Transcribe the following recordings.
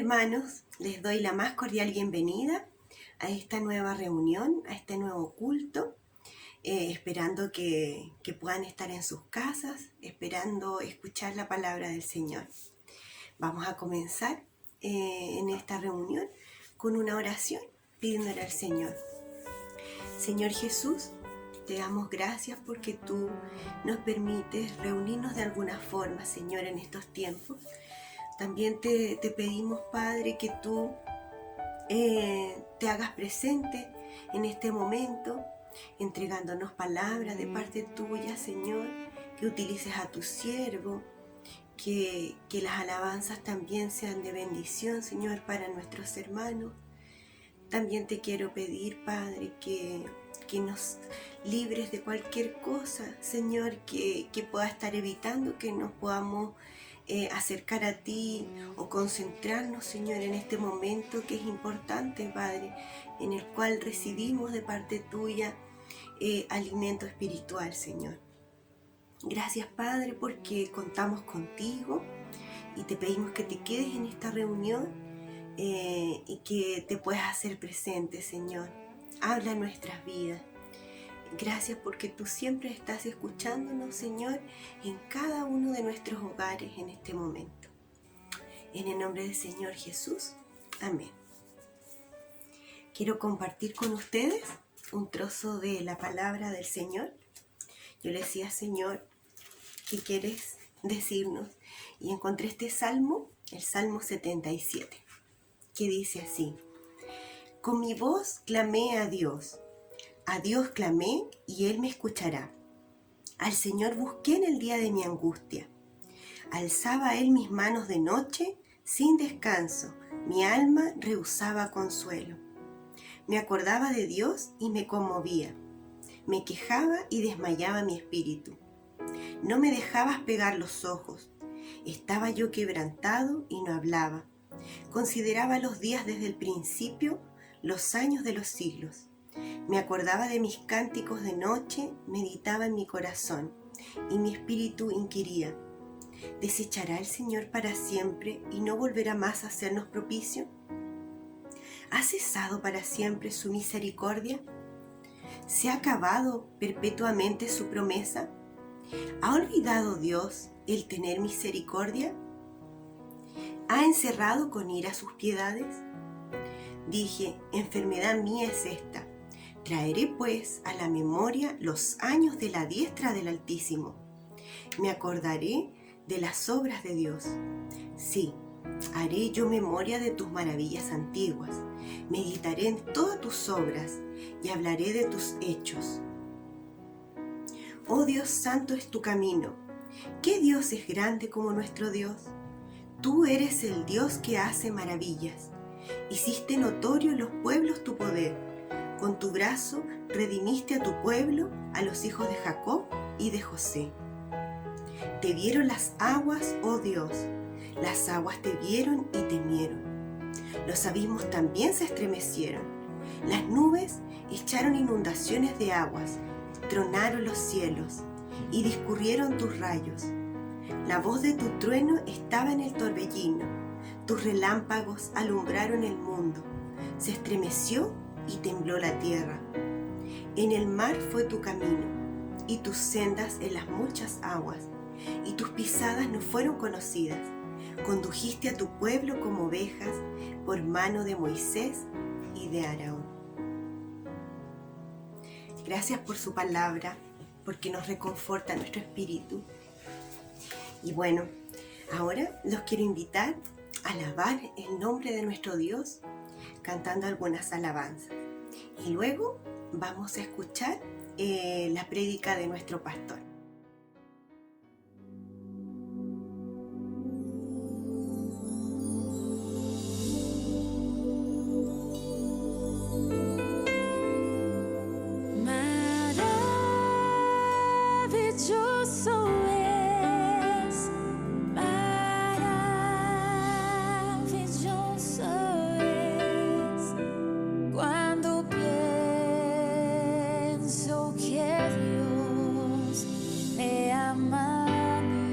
hermanos, les doy la más cordial bienvenida a esta nueva reunión, a este nuevo culto, esperando que puedan estar en sus casas, esperando escuchar la palabra del Señor. Vamos a comenzar en esta reunión con una oración pidiéndole al Señor. Señor Jesús, te damos gracias porque tú nos permites reunirnos de alguna forma, Señor, en estos tiempos. También te pedimos, Padre, que tú te hagas presente en este momento, entregándonos palabras de parte tuya, Señor, que utilices a tu siervo, que las alabanzas también sean de bendición, Señor, para nuestros hermanos. También te quiero pedir, Padre, que nos libres de cualquier cosa, Señor, que pueda estar evitando que nos podamos acercar a ti o concentrarnos, Señor, en este momento que es importante, Padre, en el cual recibimos de parte tuya alimento espiritual, Señor. Gracias, Padre, porque contamos contigo y te pedimos que te quedes en esta reunión y que te puedas hacer presente, Señor. Habla en nuestras vidas. Gracias porque tú siempre estás escuchándonos, Señor, en cada uno de nuestros hogares en este momento. En el nombre del Señor Jesús. Amén. Quiero compartir con ustedes un trozo de la palabra del Señor. Yo le decía, Señor, ¿qué quieres decirnos? Y encontré este salmo, el Salmo 77, que dice así: Con mi voz clamé a Dios clamé y Él me escuchará. Al Señor busqué en el día de mi angustia. Alzaba a Él mis manos de noche sin descanso, mi alma rehusaba consuelo. Me acordaba de Dios y me conmovía. Me quejaba y desmayaba mi espíritu. No me dejabas pegar los ojos. Estaba yo quebrantado y no hablaba. Consideraba los días desde el principio, los años de los siglos. Me acordaba de mis cánticos de noche, meditaba en mi corazón, y mi espíritu inquiría: ¿desechará el Señor para siempre y no volverá más a hacernos propicio? ¿Ha cesado para siempre su misericordia? ¿Se ha acabado perpetuamente su promesa? ¿Ha olvidado Dios el tener misericordia? ¿Ha encerrado con ira sus piedades? Dije, enfermedad mía es esta. Traeré pues a la memoria los años de la diestra del Altísimo. Me acordaré de las obras de Dios. Sí, haré yo memoria de tus maravillas antiguas. Meditaré en todas tus obras y hablaré de tus hechos. Oh Dios santo es tu camino. ¿Qué Dios es grande como nuestro Dios? Tú eres el Dios que hace maravillas. Hiciste notorio en los pueblos tu poder. Con tu brazo redimiste a tu pueblo, a los hijos de Jacob y de José. Te vieron las aguas, oh Dios, las aguas te vieron y temieron. Los abismos también se estremecieron. Las nubes echaron inundaciones de aguas, tronaron los cielos y discurrieron tus rayos. La voz de tu trueno estaba en el torbellino, tus relámpagos alumbraron el mundo. Se estremeció y tembló la tierra. En el mar fue tu camino, y tus sendas en las muchas aguas, y tus pisadas no fueron conocidas. Condujiste a tu pueblo como ovejas por mano de Moisés y de Aarón. Gracias por su palabra, porque nos reconforta nuestro espíritu. Y bueno, ahora los quiero invitar a alabar el nombre de nuestro Dios cantando algunas alabanzas. Y luego vamos a escuchar la prédica de nuestro pastor. Maravilloso es, maravilloso es, cuando pienso que Dios me ama a mí.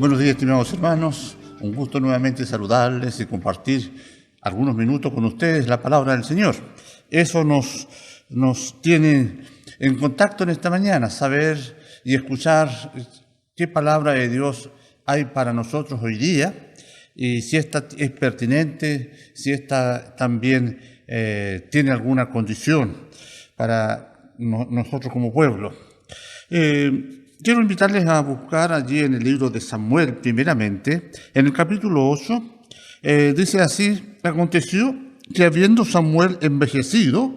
Buenos días, estimados hermanos. Un gusto nuevamente saludarles y compartir algunos minutos con ustedes la palabra del Señor. Eso nos tiene en contacto en esta mañana, saber y escuchar qué palabra de Dios hay para nosotros hoy día y si esta es pertinente, si esta también tiene alguna condición para nosotros como pueblo. Quiero invitarles a buscar allí en el libro de Samuel, primeramente, en el capítulo 8, dice así: aconteció que habiendo Samuel envejecido,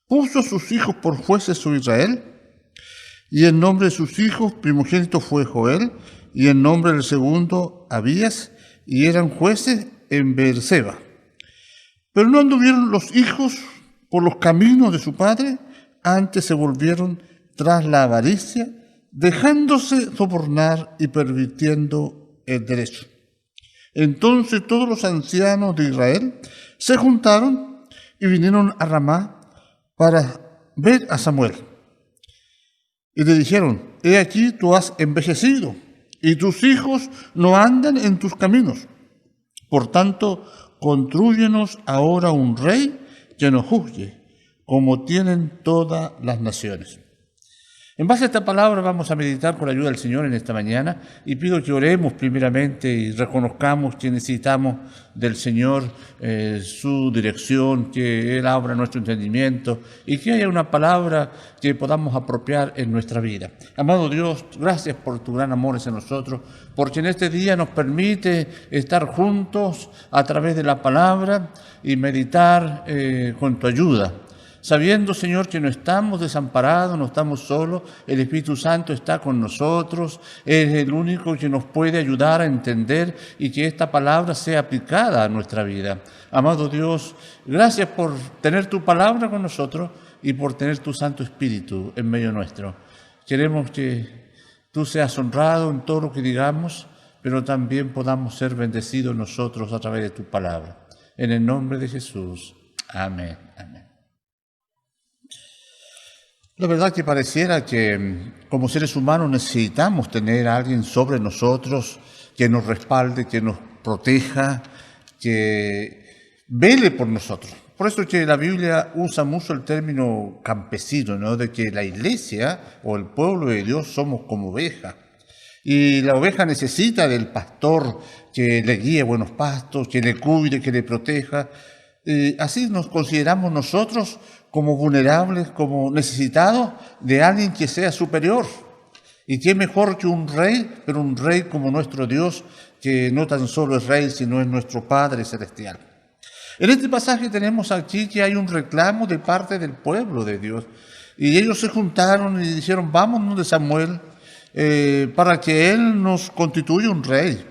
puso a sus hijos por jueces sobre Israel, y el nombre de sus hijos primogénito fue Joel, y el nombre del segundo Abías, y eran jueces en Beerseba. Pero no anduvieron los hijos por los caminos de su padre, antes se volvieron tras la avaricia, dejándose sobornar y pervirtiendo el derecho. Entonces todos los ancianos de Israel se juntaron y vinieron a Ramá para ver a Samuel. Y le dijeron: he aquí tú has envejecido, y tus hijos no andan en tus caminos. Por tanto, constrúyenos ahora un rey que nos juzgue, como tienen todas las naciones. En base a esta palabra vamos a meditar con la ayuda del Señor en esta mañana y pido que oremos primeramente y reconozcamos que necesitamos del Señor su dirección, que Él abra nuestro entendimiento y que haya una palabra que podamos apropiar en nuestra vida. Amado Dios, gracias por tu gran amor hacia nosotros, porque en este día nos permite estar juntos a través de la palabra y meditar con tu ayuda. Sabiendo, Señor, que no estamos desamparados, no estamos solos, el Espíritu Santo está con nosotros, es el único que nos puede ayudar a entender y que esta palabra sea aplicada a nuestra vida. Amado Dios, gracias por tener tu palabra con nosotros y por tener tu Santo Espíritu en medio nuestro. Queremos que tú seas honrado en todo lo que digamos, pero también podamos ser bendecidos nosotros a través de tu palabra. En el nombre de Jesús. Amén. Amén. La verdad que pareciera que como seres humanos necesitamos tener a alguien sobre nosotros que nos respalde, que nos proteja, que vele por nosotros. Por eso es que la Biblia usa mucho el término campesino, ¿no? De que la iglesia o el pueblo de Dios somos como ovejas. Y la oveja necesita del pastor que le guíe buenos pastos, que le cuide, que le proteja. Así nos consideramos nosotros como vulnerables, como necesitados de alguien que sea superior. Y qué mejor que un rey, pero un rey como nuestro Dios, que no tan solo es rey, sino es nuestro Padre Celestial. En este pasaje tenemos aquí que hay un reclamo de parte del pueblo de Dios. Y ellos se juntaron y dijeron: vámonos de Samuel para que él nos constituya un rey.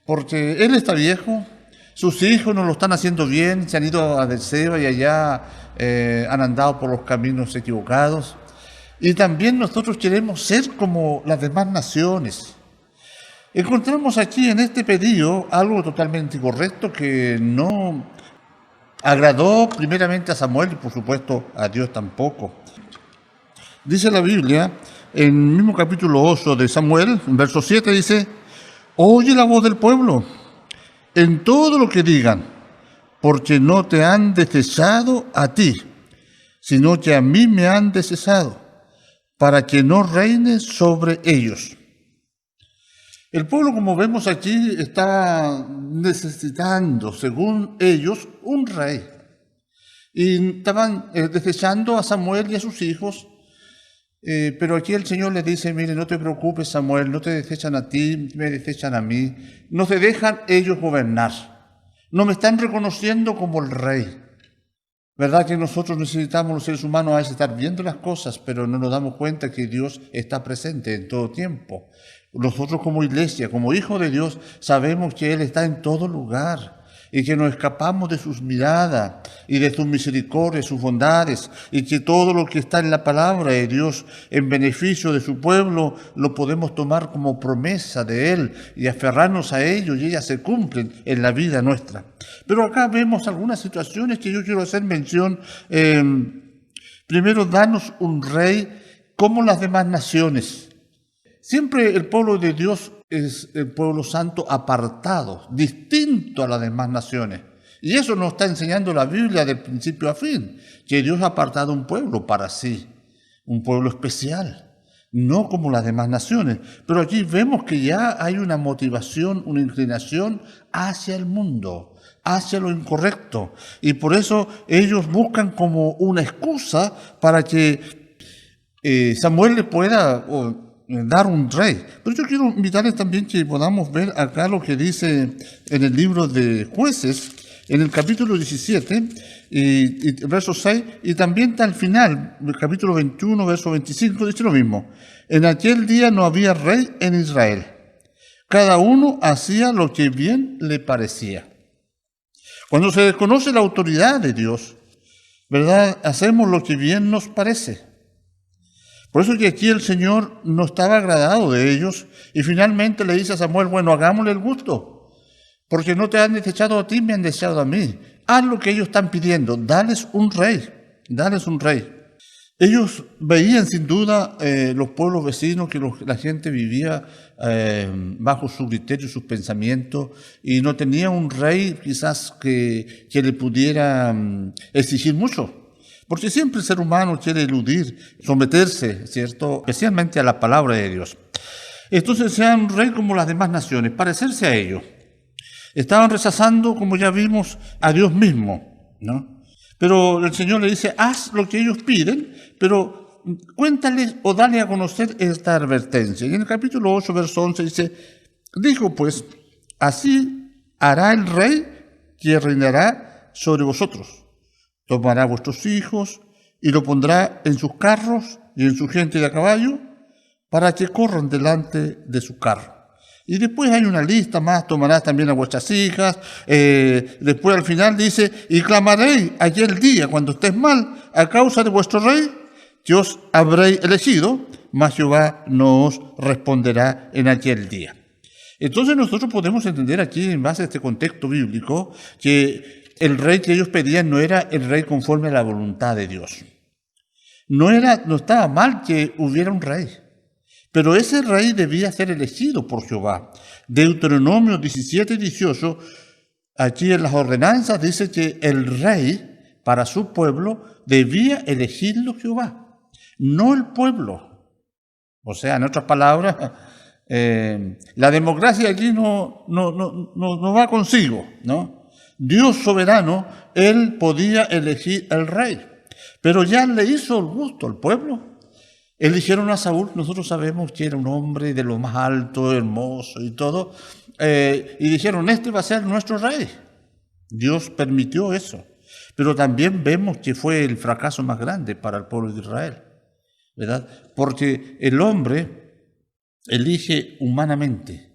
Porque él está viejo, sus hijos no lo están haciendo bien, se han ido a Beerseba y allá han andado por los caminos equivocados. Y también nosotros queremos ser como las demás naciones. Encontramos aquí en este pedido algo totalmente incorrecto que no agradó primeramente a Samuel y por supuesto a Dios tampoco. Dice la Biblia, en el mismo capítulo 8 de Samuel, en verso 7 dice: oye la voz del pueblo en todo lo que digan, porque no te han desechado a ti, sino que a mí me han desechado, para que no reine sobre ellos. El pueblo, como vemos aquí, está necesitando, según ellos, un rey. Y estaban desechando a Samuel y a sus hijos, pero aquí el Señor le dice: mire, no te preocupes, Samuel, no te desechan a ti, me desechan a mí, no te dejan ellos gobernar, no me están reconociendo como el rey. ¿Verdad que nosotros necesitamos, los seres humanos, a veces estar viendo las cosas, pero no nos damos cuenta que Dios está presente en todo tiempo? Nosotros como iglesia, como hijos de Dios, sabemos que Él está en todo lugar y que nos escapamos de sus miradas y de sus misericordias, sus bondades, y que todo lo que está en la palabra de Dios en beneficio de su pueblo lo podemos tomar como promesa de Él y aferrarnos a ello, y ellas se cumplen en la vida nuestra. Pero acá vemos algunas situaciones que yo quiero hacer mención. Primero, danos un rey como las demás naciones. Siempre el pueblo de Dios es el pueblo santo apartado, distinto a las demás naciones. Y eso nos está enseñando la Biblia de principio a fin, que Dios ha apartado un pueblo para sí, un pueblo especial, no como las demás naciones. Pero aquí vemos que ya hay una motivación, una inclinación hacia el mundo, hacia lo incorrecto. Y por eso ellos buscan como una excusa para que Samuel le pueda dar un rey. Pero yo quiero invitarles también que podamos ver acá lo que dice en el libro de Jueces, en el capítulo 17, y verso 6, y también al final, el capítulo 21, verso 25, dice lo mismo. En aquel día no había rey en Israel. Cada uno hacía lo que bien le parecía. Cuando se desconoce la autoridad de Dios, ¿verdad? Hacemos lo que bien nos parece. Por eso que aquí el Señor no estaba agradado de ellos y finalmente le dice a Samuel, bueno, hagámosle el gusto. Porque no te han desechado a ti, me han desechado a mí. Haz lo que ellos están pidiendo, dales un rey, dales un rey. Ellos veían sin duda los pueblos vecinos que la gente vivía bajo su criterio, sus pensamientos, y no tenía un rey quizás que le pudiera exigir mucho. Porque siempre el ser humano quiere eludir, someterse, ¿cierto? Especialmente a la palabra de Dios. Entonces sean un rey como las demás naciones, parecerse a ellos. Estaban rechazando, como ya vimos, a Dios mismo, ¿no? Pero el Señor le dice, haz lo que ellos piden, pero cuéntales o dale a conocer esta advertencia. Y en el capítulo 8, verso 11 dice, dijo pues, así hará el rey que reinará sobre vosotros. Tomará vuestros hijos y lo pondrá en sus carros y en su gente de a caballo para que corran delante de su carro. Y después hay una lista más, tomarás también a vuestras hijas. Después al final dice, y clamaréis aquel día cuando estés mal a causa de vuestro rey, que os habréis elegido, mas Jehová no os responderá en aquel día. Entonces nosotros podemos entender aquí, en base a este contexto bíblico, que el rey que ellos pedían no era el rey conforme a la voluntad de Dios. No estaba mal que hubiera un rey. Pero ese rey debía ser elegido por Jehová. Deuteronomio 17 y 18, aquí en las ordenanzas dice que el rey para su pueblo debía elegirlo Jehová, no el pueblo. O sea, en otras palabras, la democracia aquí no va consigo, ¿no? Dios soberano, Él podía elegir el rey, pero ya le hizo el gusto al pueblo. Eligieron a Saúl, nosotros sabemos que era un hombre de lo más alto, hermoso y todo, y dijeron, este va a ser nuestro rey. Dios permitió eso, pero también vemos que fue el fracaso más grande para el pueblo de Israel, ¿verdad? Porque el hombre elige humanamente.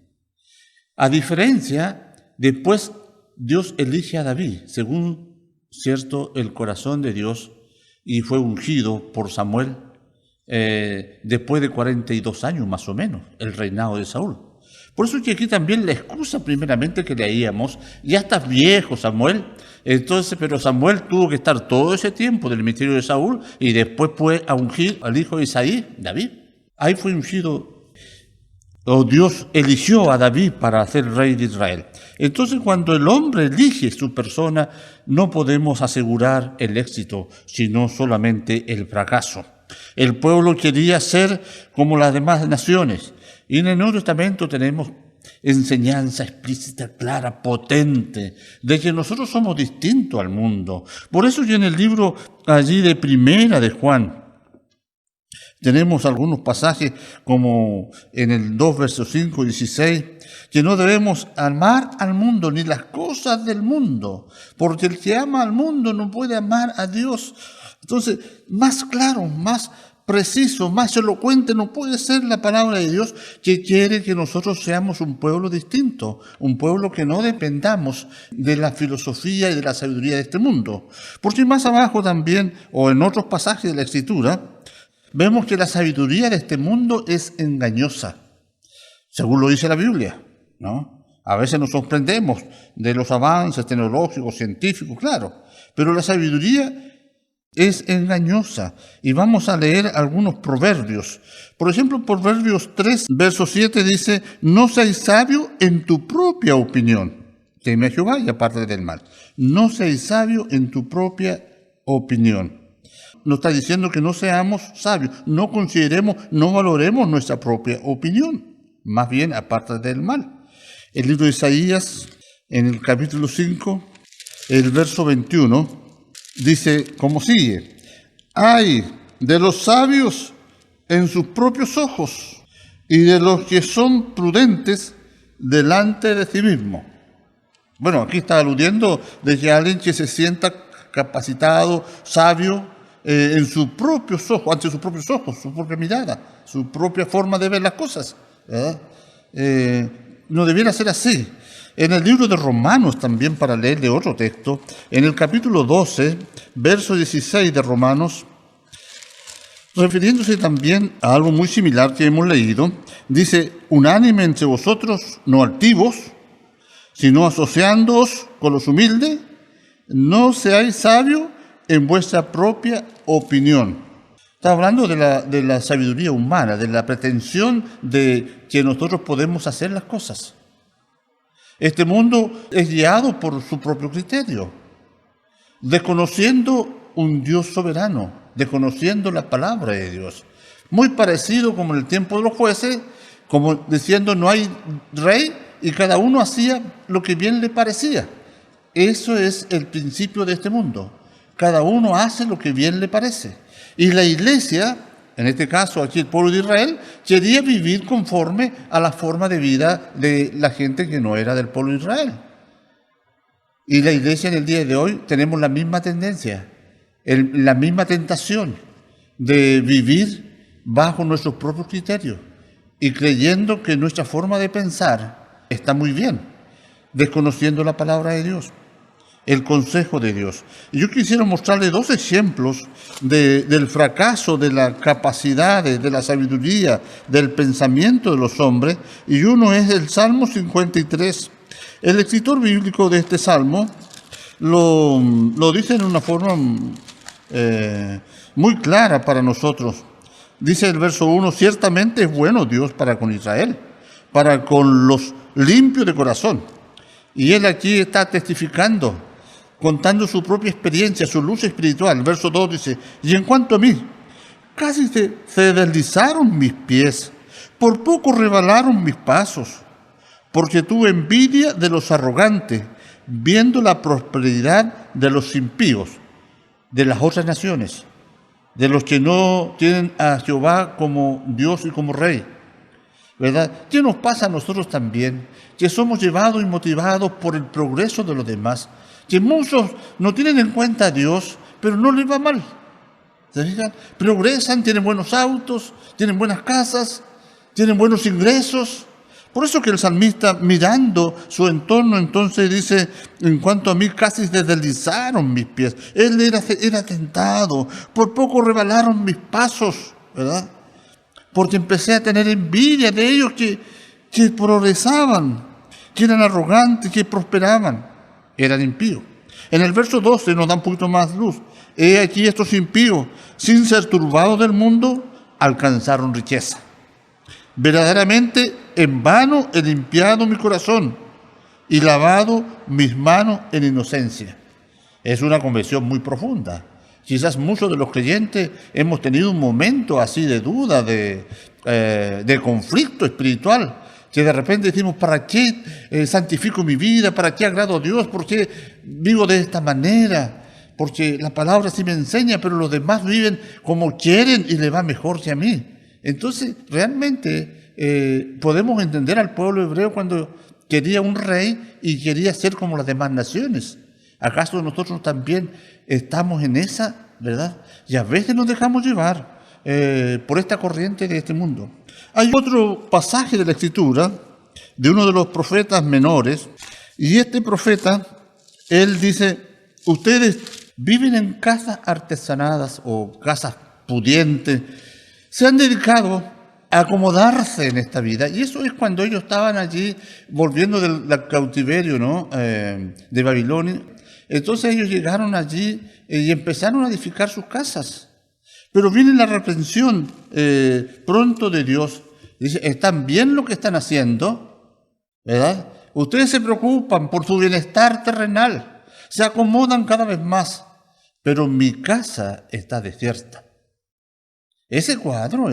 A diferencia, después Dios elige a David, según, cierto, el corazón de Dios, y fue ungido por Samuel, después de 42 años más o menos, el reinado de Saúl. Por eso que aquí también la excusa primeramente que leíamos, ya estás viejo Samuel, entonces, pero Samuel tuvo que estar todo ese tiempo del ministerio de Saúl y después fue a ungir al hijo de Isaí, David. Ahí fue ungido, o Dios eligió a David para ser rey de Israel. Entonces cuando el hombre elige su persona, no podemos asegurar el éxito, sino solamente el fracaso. El pueblo quería ser como las demás naciones. Y en el Nuevo Testamento tenemos enseñanza explícita, clara, potente, de que nosotros somos distintos al mundo. Por eso que en el libro allí de Primera de Juan, tenemos algunos pasajes como en el 2, versos 5 y 16, que no debemos amar al mundo ni las cosas del mundo, porque el que ama al mundo no puede amar a Dios. Entonces, más claro, más preciso, más elocuente no puede ser la palabra de Dios, que quiere que nosotros seamos un pueblo distinto, un pueblo que no dependamos de la filosofía y de la sabiduría de este mundo. Porque más abajo también, o en otros pasajes de la Escritura, vemos que la sabiduría de este mundo es engañosa, según lo dice la Biblia, ¿no? A veces nos sorprendemos de los avances tecnológicos, científicos, claro, pero la sabiduría es engañosa. Y vamos a leer algunos proverbios. Por ejemplo, Proverbios 3, verso 7 dice: no seas sabio en tu propia opinión. Teme a Jehová y apártate del mal. No seas sabio en tu propia opinión. Nos está diciendo que no seamos sabios, no consideremos, no valoremos nuestra propia opinión. Más bien, apártate del mal. El libro de Isaías, en el capítulo 5, el verso 21, dice como sigue: ay de los sabios en sus propios ojos y de los que son prudentes delante de sí mismo. Bueno, aquí está aludiendo de que alguien que se sienta capacitado, sabio, en sus propios ojos, ante sus propios ojos, su propia mirada, su propia forma de ver las cosas, ¿verdad? No debiera ser así. En el libro de Romanos, también para leerle otro texto, en el capítulo 12, verso 16 de Romanos, refiriéndose también a algo muy similar que hemos leído, dice: unánime entre vosotros, no altivos, sino asociándoos con los humildes, no seáis sabios en vuestra propia opinión. Está hablando de la sabiduría humana, de la pretensión de que nosotros podemos hacer las cosas. Este mundo es guiado por su propio criterio, desconociendo un Dios soberano, desconociendo la palabra de Dios. Muy parecido como en el tiempo de los jueces, como diciendo no hay rey y cada uno hacía lo que bien le parecía. Eso es el principio de este mundo. Cada uno hace lo que bien le parece. Y la iglesia, en este caso aquí el pueblo de Israel, quería vivir conforme a la forma de vida de la gente que no era del pueblo de Israel. Y la iglesia en el día de hoy tenemos la misma tendencia, la misma tentación de vivir bajo nuestros propios criterios y creyendo que nuestra forma de pensar está muy bien, desconociendo la palabra de Dios, el consejo de Dios. Y yo quisiera mostrarle dos ejemplos del fracaso de la capacidad, de la sabiduría, del pensamiento de los hombres, y uno es el Salmo 53. El escritor bíblico de este salmo lo dice en una forma muy clara para nosotros. Dice el verso 1: ciertamente es bueno Dios para con Israel, para con los limpios de corazón. Y él aquí está testificando, contando su propia experiencia, su luz espiritual. El verso 2 dice: y en cuanto a mí, casi se deslizaron mis pies, por poco rebalaron mis pasos, porque tuve envidia de los arrogantes, viendo la prosperidad de los impíos, de las otras naciones, de los que no tienen a Jehová como Dios y como Rey. ¿Verdad? ¿Qué nos pasa a nosotros también? Que somos llevados y motivados por el progreso de los demás, que muchos no tienen en cuenta a Dios, pero no les va mal. ¿Se fijan? Progresan, tienen buenos autos, tienen buenas casas, tienen buenos ingresos. Por eso que el salmista, mirando su entorno, entonces dice: en cuanto a mí, casi se deslizaron mis pies. Él era tentado, por poco rebalaron mis pasos, ¿verdad? Porque empecé a tener envidia de ellos que progresaban, que eran arrogantes, que prosperaban. Eran impíos. En el verso 12 nos da un poquito más luz. He aquí estos impíos, sin ser turbados del mundo, alcanzaron riqueza. Verdaderamente en vano he limpiado mi corazón y lavado mis manos en inocencia. Es una conversión muy profunda. Quizás muchos de los creyentes hemos tenido un momento así de duda, de conflicto espiritual, que de repente decimos: ¿para qué santifico mi vida? ¿Para qué agrado a Dios? ¿Por qué vivo de esta manera? Porque la palabra sí me enseña, pero los demás viven como quieren y les va mejor que a mí. Entonces, realmente podemos entender al pueblo hebreo cuando quería un rey y quería ser como las demás naciones. ¿Acaso nosotros también estamos en esa, verdad? Y a veces nos dejamos llevar por esta corriente de este mundo. Hay otro pasaje de la Escritura de uno de los profetas menores, y este profeta, él dice: ustedes viven en casas artesanadas o casas pudientes, se han dedicado a acomodarse en esta vida. Y eso es cuando ellos estaban allí volviendo del cautiverio, ¿no? De Babilonia. Entonces ellos llegaron allí y empezaron a edificar sus casas. Pero viene la reprensión pronto de Dios. Dice, ¿están bien lo que están haciendo? ¿Verdad? Ustedes se preocupan por su bienestar terrenal, se acomodan cada vez más, pero mi casa está desierta. Ese cuadro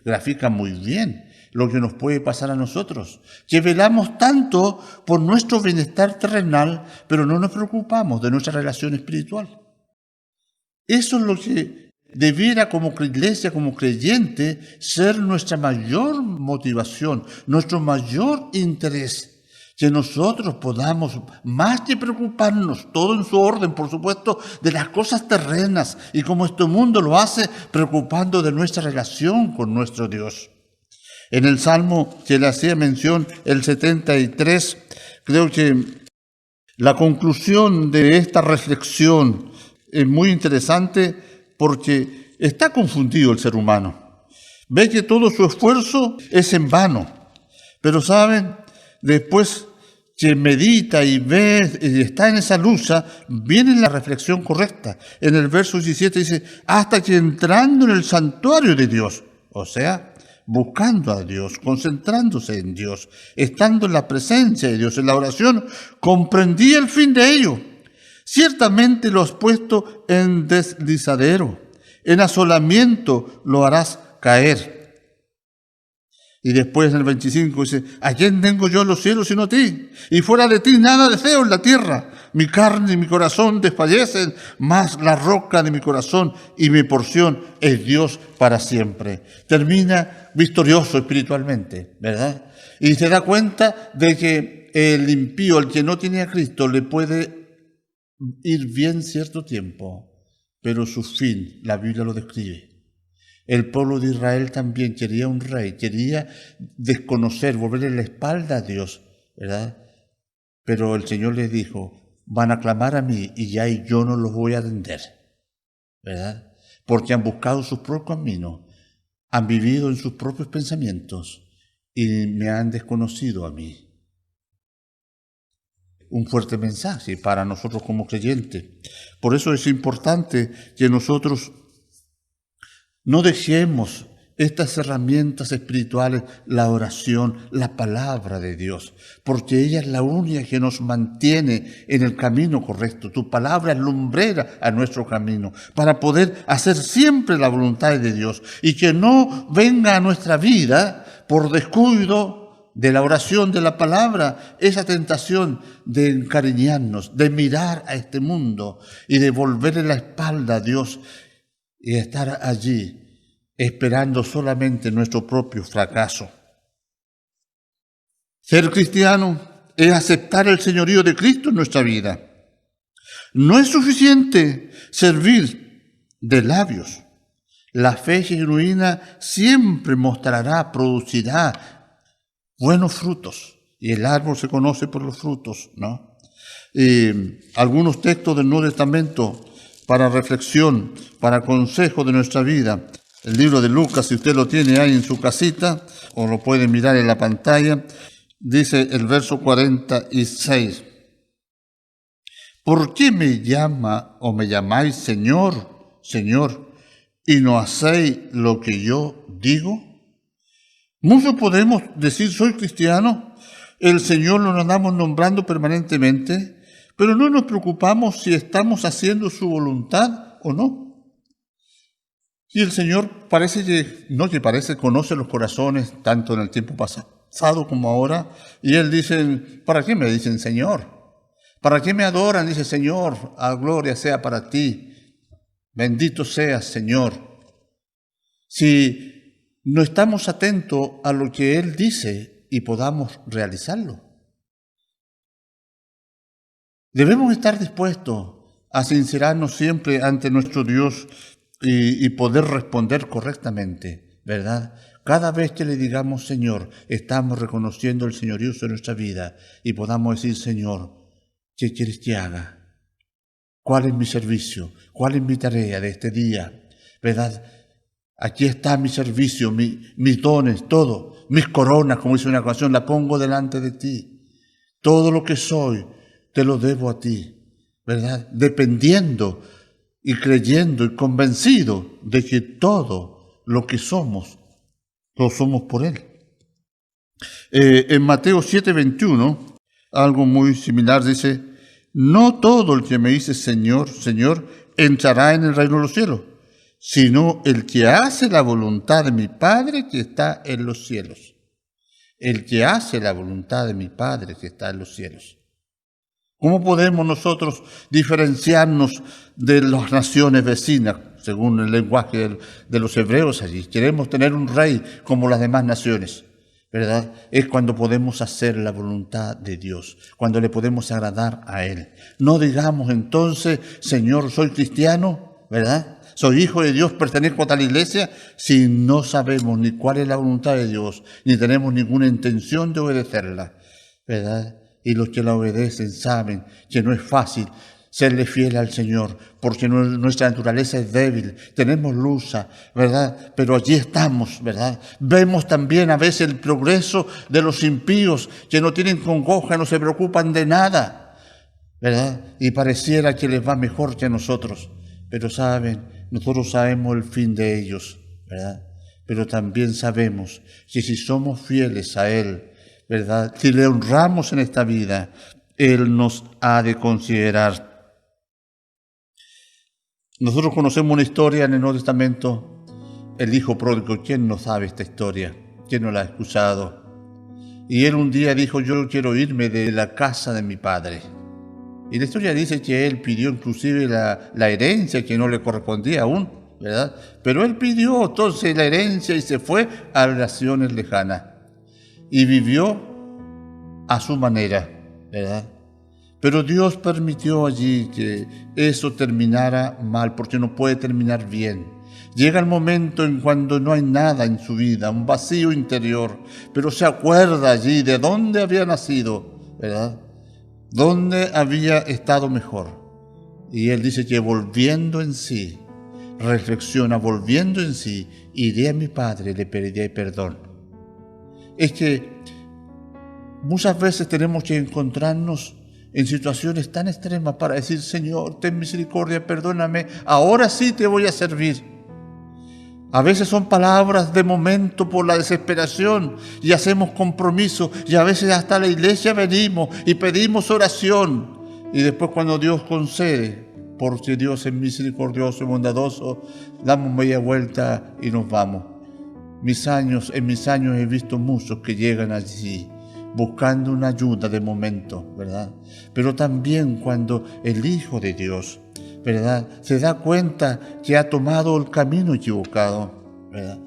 grafica muy bien lo que nos puede pasar a nosotros, que velamos tanto por nuestro bienestar terrenal, pero no nos preocupamos de nuestra relación espiritual. Eso es lo que debiera como iglesia, como creyente, ser nuestra mayor motivación, nuestro mayor interés. Que nosotros podamos, más que preocuparnos, todo en su orden, por supuesto, de las cosas terrenas, y como este mundo lo hace, preocupando de nuestra relación con nuestro Dios. En el Salmo que le hacía mención, el 73, creo que la conclusión de esta reflexión es muy interesante porque está confundido el ser humano. Ve que todo su esfuerzo es en vano, pero ¿saben? Después que medita y ve y está en esa lucha, viene la reflexión correcta. En el verso 17 dice, hasta que entrando en el santuario de Dios, o sea, buscando a Dios, concentrándose en Dios, estando en la presencia de Dios, en la oración, comprendí el fin de ello. Ciertamente lo has puesto en deslizadero, en asolamiento lo harás caer. Y después en el 25 dice, ¿a quién tengo yo en los cielos sino a ti? Y fuera de ti nada deseo en la tierra. Mi carne y mi corazón desfallecen, mas la roca de mi corazón y mi porción es Dios para siempre. Termina victorioso espiritualmente, ¿verdad? Y se da cuenta de que el impío, el que no tiene a Cristo, le puede ir bien cierto tiempo, pero su fin, la Biblia lo describe. El pueblo de Israel también quería un rey, quería desconocer, volverle la espalda a Dios, ¿verdad? Pero el Señor les dijo, van a clamar a mí y ya yo no los voy a atender, ¿verdad? Porque han buscado sus propios caminos, han vivido en sus propios pensamientos y me han desconocido a mí. Un fuerte mensaje para nosotros como creyentes. Por eso es importante que nosotros no dejemos estas herramientas espirituales, la oración, la palabra de Dios, porque ella es la única que nos mantiene en el camino correcto. Tu palabra es lumbrera a nuestro camino, para poder hacer siempre la voluntad de Dios y que no venga a nuestra vida por descuido de la oración, de la palabra, esa tentación de encariñarnos, de mirar a este mundo y de volverle la espalda a Dios y estar allí esperando solamente nuestro propio fracaso. Ser cristiano es aceptar el señorío de Cristo en nuestra vida. No es suficiente servir de labios. La fe genuina siempre mostrará, producirá buenos frutos. Y el árbol se conoce por los frutos, ¿no? Algunos textos del Nuevo Testamento para reflexión, para consejo de nuestra vida. El libro de Lucas, si usted lo tiene ahí en su casita, o lo puede mirar en la pantalla, dice el verso 46. ¿Por qué me llama o me llamáis Señor, Señor, y no hacéis lo que yo digo? Muchos podemos decir, soy cristiano, el Señor lo andamos nombrando permanentemente, pero no nos preocupamos si estamos haciendo su voluntad o no. Y el Señor conoce los corazones, tanto en el tiempo pasado como ahora, y Él dice, ¿para qué me dicen Señor? ¿Para qué me adoran? Dice, Señor, a gloria sea para ti, bendito seas, Señor. Si no estamos atentos a lo que Él dice y podamos realizarlo. Debemos estar dispuestos a sincerarnos siempre ante nuestro Dios y poder responder correctamente, ¿verdad? Cada vez que le digamos Señor, estamos reconociendo el señorío de nuestra vida y podamos decir, Señor, ¿qué quieres que haga? ¿Cuál es mi servicio? ¿Cuál es mi tarea de este día? ¿Verdad? Aquí está mi servicio, mis dones, todo, mis coronas, como dice una canción, la pongo delante de ti. Todo lo que soy, te lo debo a ti. ¿verdad? Dependiendo y creyendo y convencido de que todo lo que somos, lo somos por Él. En Mateo 7:21, algo muy similar dice: no todo el que me dice Señor, Señor, entrará en el reino de los cielos, sino el que hace la voluntad de mi Padre que está en los cielos. El que hace la voluntad de mi Padre que está en los cielos. ¿Cómo podemos nosotros diferenciarnos de las naciones vecinas, según el lenguaje de los hebreos allí? Queremos tener un rey como las demás naciones, ¿verdad? Es cuando podemos hacer la voluntad de Dios, cuando le podemos agradar a Él. No digamos entonces, Señor, soy cristiano, ¿verdad? Soy hijo de Dios, pertenezco a tal iglesia, si no sabemos ni cuál es la voluntad de Dios, ni tenemos ninguna intención de obedecerla, ¿verdad? Y los que la obedecen saben que no es fácil serle fiel al Señor, porque nuestra naturaleza es débil, tenemos lucha, ¿verdad? Pero allí estamos, ¿verdad? Vemos también a veces el progreso de los impíos que no tienen congoja, no se preocupan de nada, ¿verdad? Y pareciera que les va mejor que a nosotros, pero saben, nosotros sabemos el fin de ellos, ¿verdad? Pero también sabemos que si somos fieles a Él, ¿verdad? Si le honramos en esta vida, Él nos ha de considerar. Nosotros conocemos una historia en el Nuevo Testamento, el hijo pródigo. ¿Quién no sabe esta historia? ¿Quién no la ha escuchado? Y él un día dijo: yo quiero irme de la casa de mi padre. Y la historia dice que él pidió inclusive la herencia que no le correspondía aún, ¿verdad? Pero él pidió entonces la herencia y se fue a naciones lejanas. Y vivió a su manera, ¿verdad? Pero Dios permitió allí que eso terminara mal, porque no puede terminar bien. Llega el momento en cuando no hay nada en su vida, un vacío interior, pero se acuerda allí de dónde había nacido, ¿verdad? Dónde había estado mejor. Y él dice que volviendo en sí, reflexiona, volviendo en sí, iré a mi padre, le pediré perdón. Es que muchas veces tenemos que encontrarnos en situaciones tan extremas para decir: Señor, ten misericordia, perdóname, ahora sí te voy a servir. A veces son palabras de momento por la desesperación y hacemos compromiso, y a veces hasta la iglesia venimos y pedimos oración, y después cuando Dios concede, porque Dios es misericordioso y bondadoso, damos media vuelta y nos vamos. En mis años he visto muchos que llegan allí buscando una ayuda de momento, ¿verdad? Pero también cuando el Hijo de Dios, ¿verdad?, se da cuenta que ha tomado el camino equivocado, ¿verdad?,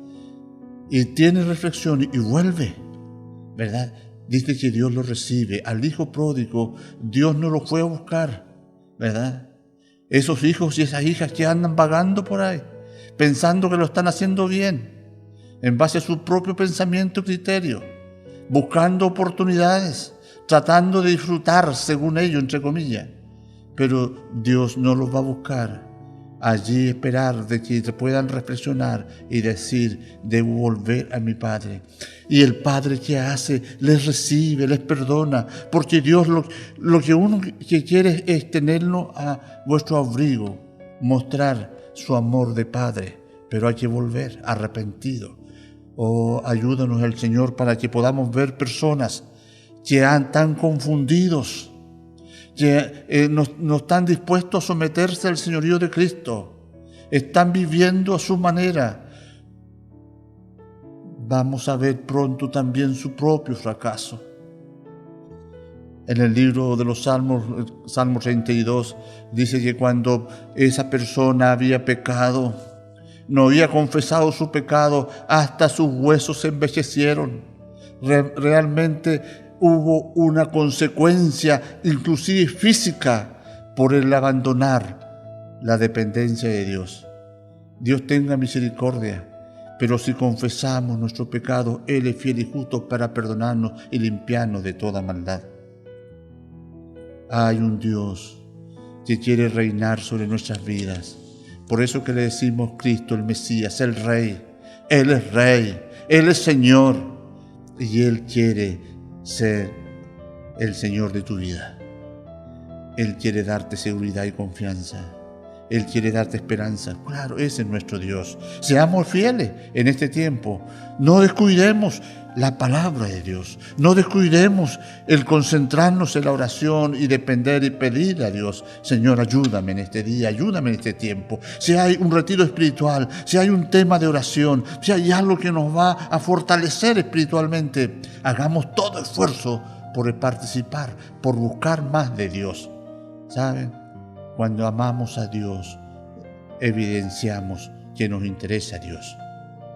y tiene reflexión y vuelve, ¿verdad? Dice que Dios lo recibe. Al hijo pródigo, Dios no lo fue a buscar, ¿verdad? Esos hijos y esas hijas que andan vagando por ahí, pensando que lo están haciendo bien, en base a su propio pensamiento y criterio, buscando oportunidades, tratando de disfrutar según ellos, entre comillas. Pero Dios no los va a buscar. Allí esperar de que puedan reflexionar y decir: debo volver a mi Padre. Y el Padre, ¿qué hace? Les recibe, les perdona, porque Dios lo que uno que quiere es tenerlo a vuestro abrigo, mostrar su amor de Padre, pero hay que volver arrepentido. Oh, ayúdanos el Señor para que podamos ver personas que están confundidos, que no están dispuestos a someterse al señorío de Cristo, están viviendo a su manera. Vamos a ver pronto también su propio fracaso. En el libro de los Salmos, Salmo 32, dice que cuando esa persona había pecado, no había confesado su pecado, hasta sus huesos se envejecieron. Realmente hubo una consecuencia, inclusive física, por el abandonar la dependencia de Dios. Dios tenga misericordia, pero si confesamos nuestro pecado, Él es fiel y justo para perdonarnos y limpiarnos de toda maldad. Hay un Dios que quiere reinar sobre nuestras vidas. Por eso que le decimos Cristo, el Mesías, el Rey. Él es Rey, Él es Señor, y Él quiere ser el Señor de tu vida. Él quiere darte seguridad y confianza. Él quiere darte esperanza. Claro, ese es nuestro Dios. Seamos fieles en este tiempo. No descuidemos la palabra de Dios. No descuidemos el concentrarnos en la oración y depender y pedir a Dios: Señor, ayúdame en este día, ayúdame en este tiempo. Si hay un retiro espiritual, si hay un tema de oración, si hay algo que nos va a fortalecer espiritualmente, hagamos todo esfuerzo por participar, por buscar más de Dios. ¿Saben? Cuando amamos a Dios, evidenciamos que nos interesa a Dios,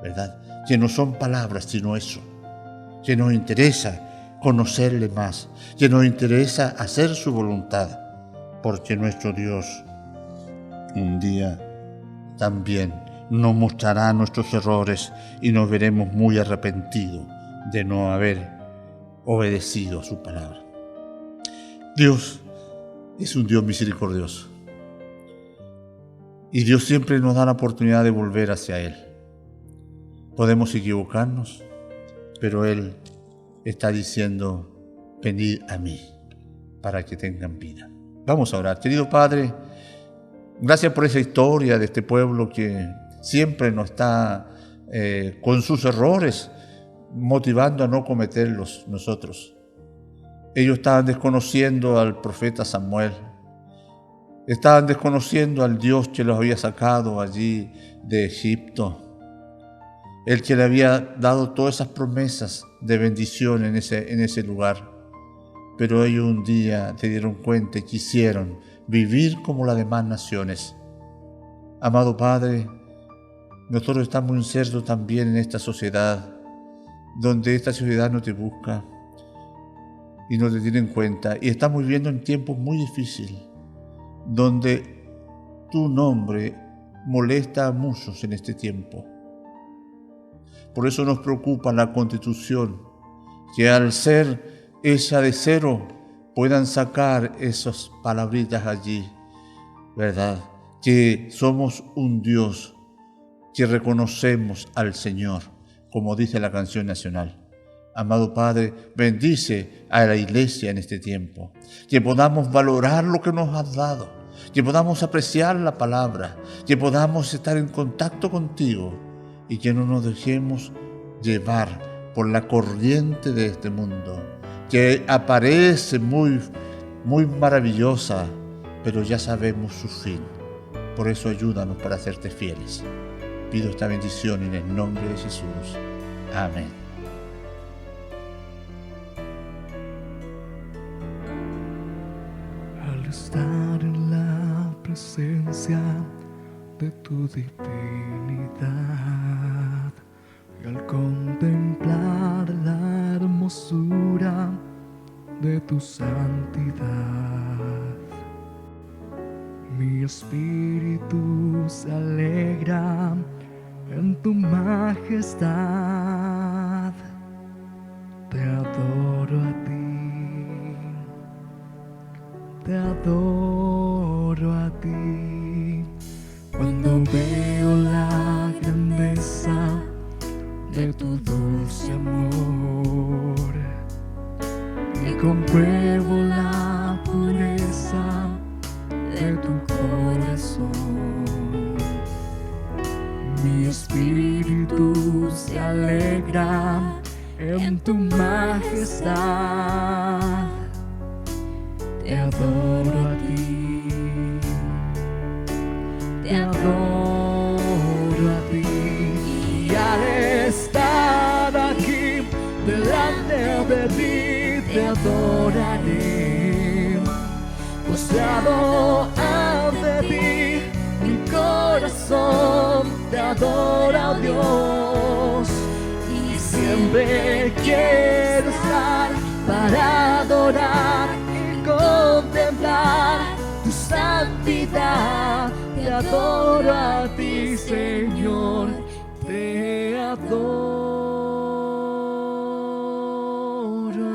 ¿verdad? Que no son palabras, sino eso. Que nos interesa conocerle más, que nos interesa hacer su voluntad, porque nuestro Dios un día también nos mostrará nuestros errores y nos veremos muy arrepentidos de no haber obedecido a su palabra. Dios es un Dios misericordioso y Dios siempre nos da la oportunidad de volver hacia Él. Podemos equivocarnos, pero Él está diciendo: venid a mí para que tengan vida. Vamos a orar. Querido Padre, gracias por esa historia de este pueblo que siempre nos está con sus errores motivando a no cometerlos nosotros. Ellos estaban desconociendo al profeta Samuel. Estaban desconociendo al Dios que los había sacado allí de Egipto. El que le había dado todas esas promesas de bendición en ese lugar. Pero ellos un día se dieron cuenta y quisieron vivir como las demás naciones. Amado Padre, nosotros estamos insertos también en esta sociedad, donde esta sociedad no te busca y no te tiene en cuenta. Y estamos viviendo en tiempos muy difíciles, donde tu nombre molesta a muchos en este tiempo. Por eso nos preocupa la Constitución, que al ser hecha de cero puedan sacar esas palabritas allí, ¿verdad? Que somos un Dios, que reconocemos al Señor, como dice la canción nacional. Amado Padre, bendice a la iglesia en este tiempo, que podamos valorar lo que nos has dado, que podamos apreciar la palabra, que podamos estar en contacto contigo y que no nos dejemos llevar por la corriente de este mundo, que aparece muy, muy maravillosa, pero ya sabemos su fin. Por eso ayúdanos para hacerte fieles. Pido esta bendición en el nombre de Jesús. Amén. Al estar en la presencia de tu divinidad y al contemplar la hermosura de tu santidad, mi espíritu se alegra en tu majestad. Te adoro a ti, te adoro a ti. Cuando veo la grandeza de tu dulce amor y compruebo la pureza de tu corazón, mi espíritu se alegra en tu majestad. Te adoro a ti, te adoro a ti. Y al estar aquí delante de ti, te adoraré, postrado ante ti, mi corazón te adora, oh Dios. Y siempre quiero estar para adorar y contemplar tu santidad. Te adoro a ti, Señor, te adoro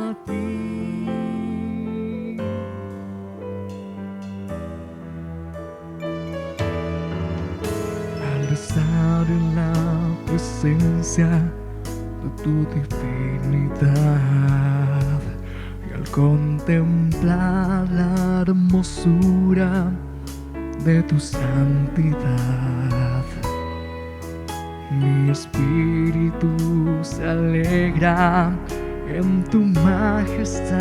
a ti. Al estar en la presencia de tu divinidad y al contemplar la hermosura de tu santidad. Mi espíritu se alegra en tu majestad.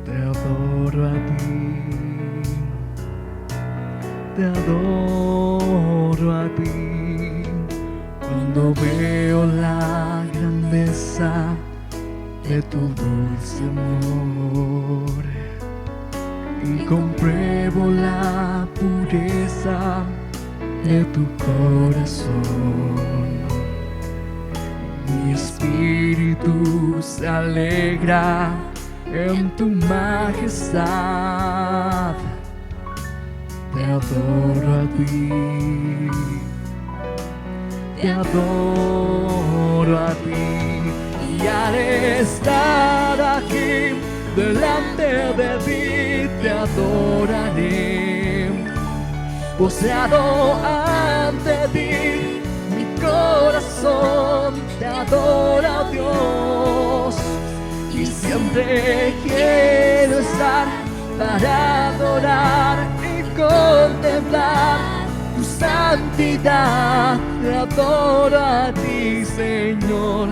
Te adoro a ti, te adoro a ti. Cuando veo la grandeza de tu dulce amor y compruebo la pureza de tu corazón, mi espíritu se alegra en tu majestad. Te adoro a ti, te adoro a ti. Y al estar aquí delante de ti te adoraré. Postrado ante ti, mi corazón te adora, oh Dios. Y siempre quiero estar para adorar y contemplar tu santidad. Te adoro a ti, Señor,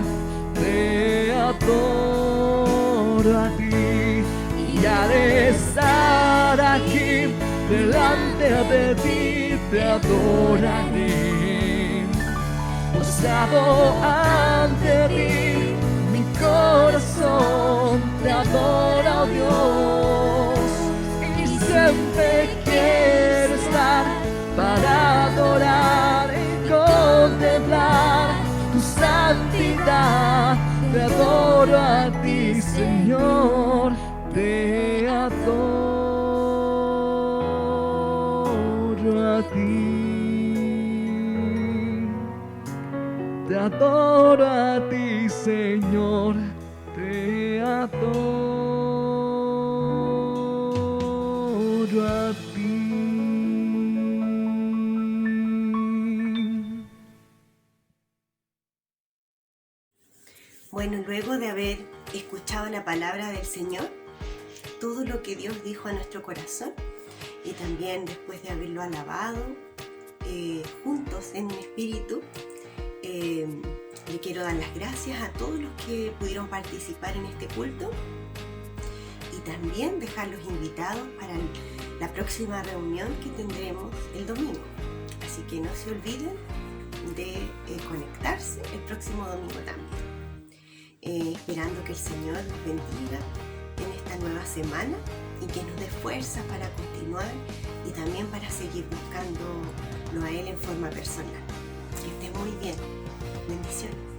te adoro a ti. Y al estar aquí delante de ti te adoraré. Postrado ante ti, mi corazón te adora, oh Dios. Y siempre quiero estar para adorar y contemplar tu santidad. Te adoro a ti, Señor, te adoro a ti. Te adoro a ti, Señor, te adoro a ti. Bueno, luego de haber escuchado la palabra del Señor, todo lo que Dios dijo a nuestro corazón, y también después de haberlo alabado juntos en un espíritu, le quiero dar las gracias a todos los que pudieron participar en este culto y también dejarlos invitados para la próxima reunión que tendremos el domingo. Así que no se olviden de conectarse el próximo domingo también. Esperando que el Señor nos bendiga en esta nueva semana y que nos dé fuerza para continuar y también para seguir buscándolo a Él en forma personal. Que esté muy bien. Bendiciones.